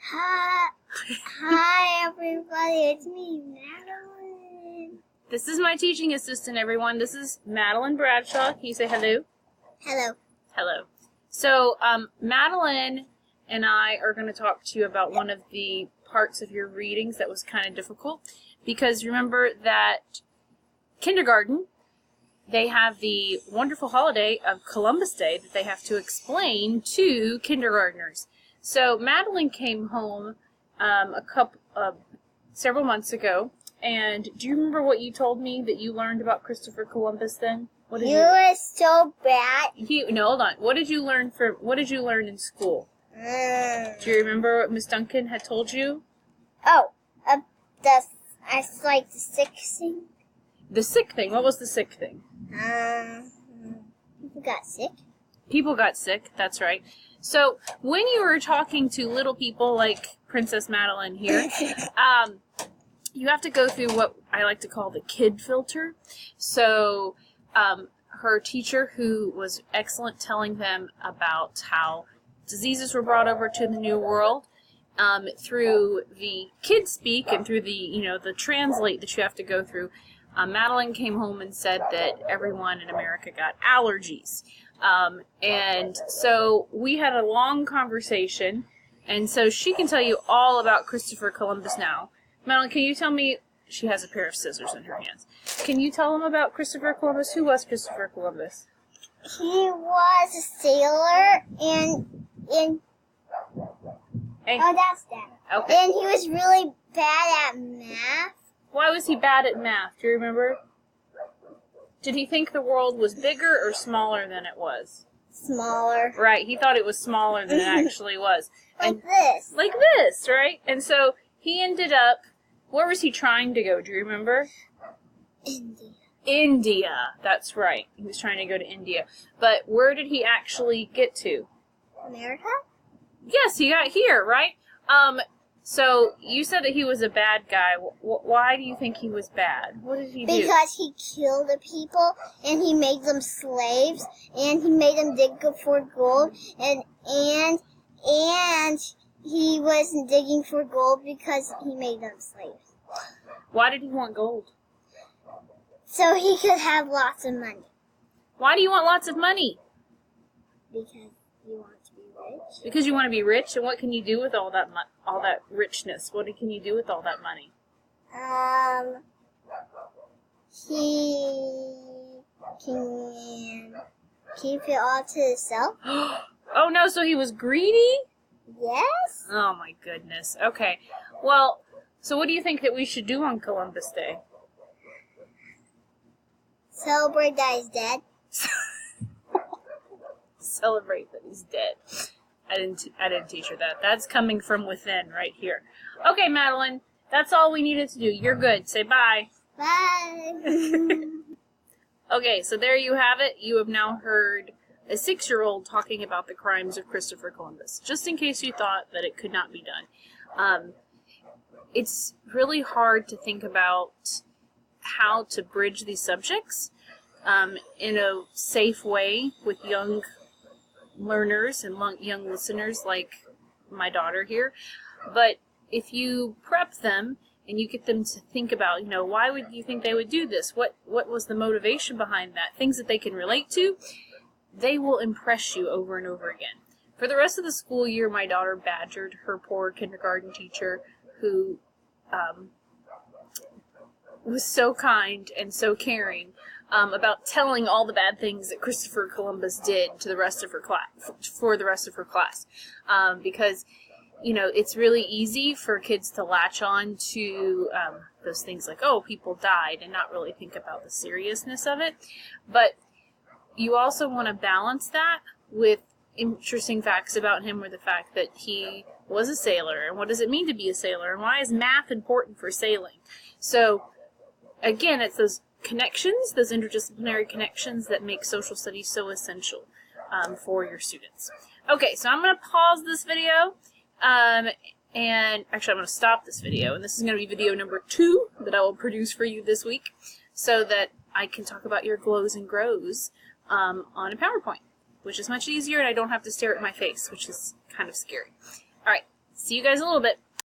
Hi, everybody. It's me, Madeline. This is my teaching assistant, everyone. This is Madeline Bradshaw. Can you say hello? Hello. Hello. So, Madeline and I are going to talk to you about one of the parts of your readings that was kind of difficult. Because remember that kindergarten, they have the wonderful holiday of Columbus Day that they have to explain to kindergartners. So Madeline came home several months ago, and do you remember what you told me that you learned about Christopher Columbus then? What did you were so bad. No, hold on. What did you learn in school? Do you remember what Miss Duncan had told you? Oh, it's like the sick thing. The sick thing. What was the sick thing? People got sick. People got sick. That's right. So when you were talking to little people like Princess Madeline here, you have to go through what I like to call the kid filter. So her teacher, who was excellent, telling them about how diseases were brought over to the New World through the kid speak and through the translate that you have to go through. Madeline came home and said that everyone in America got allergies. And so we had a long conversation, and so she can tell you all about Christopher Columbus now. Madeline, can you tell me, she has a pair of scissors in her hands. Can you tell them about Christopher Columbus? Who was Christopher Columbus? He was a sailor, oh, that's that. Okay. And he was really bad at math. Why was he bad at math? Do you remember? Did he think the world was bigger or smaller than it was? Smaller. Right, he thought it was smaller than it actually was. Like this. Like this, right? And so he ended up, where was he trying to go? Do you remember? India. India, that's right. He was trying to go to India. But where did he actually get to? America? Yes, he got here, right? So you said that he was a bad guy. Why do you think he was bad? What did he do? Because he killed the people, and he made them slaves, and he made them dig for gold, and he wasn't digging for gold because he made them slaves. Why did he want gold? So he could have lots of money. Why do you want lots of money? Because you want to be rich. Because you want to be rich, and what can you do with all that richness? What can you do with all that money? He can keep it all to himself. Oh no, so he was greedy? Yes. Oh my goodness. Okay. Well, so what do you think that we should do on Columbus Day? Celebrate that he's dead. Celebrate that he's dead. I didn't teach her that. That's coming from within right here. Okay, Madeline, that's all we needed to do. You're good. Say bye. Bye. Okay, so there you have it. You have now heard a 6-year-old talking about the crimes of Christopher Columbus, just in case you thought that it could not be done. It's really hard to think about how to bridge these subjects in a safe way with young learners and young listeners like my daughter here. But if you prep them and you get them to think about, why would you think they would do this? What was the motivation behind that? Things that they can relate to, they will impress you over and over again. For the rest of the school year, my daughter badgered her poor kindergarten teacher who was so kind and so caring about telling all the bad things that Christopher Columbus did to the rest of her class, for the rest of her class, because it's really easy for kids to latch on to those things like, oh, people died, and not really think about the seriousness of it. But you also want to balance that with interesting facts about him, or the fact that he was a sailor, and what does it mean to be a sailor, and why is math important for sailing? So again, it's those connections, those interdisciplinary connections that make social studies so essential for your students. Okay, so I'm going to pause this video, and actually I'm going to stop this video, and this is going to be video number 2 that I will produce for you this week, so that I can talk about your glows and grows on a PowerPoint, which is much easier, and I don't have to stare at my face, which is kind of scary. Alright, See you guys in a little bit.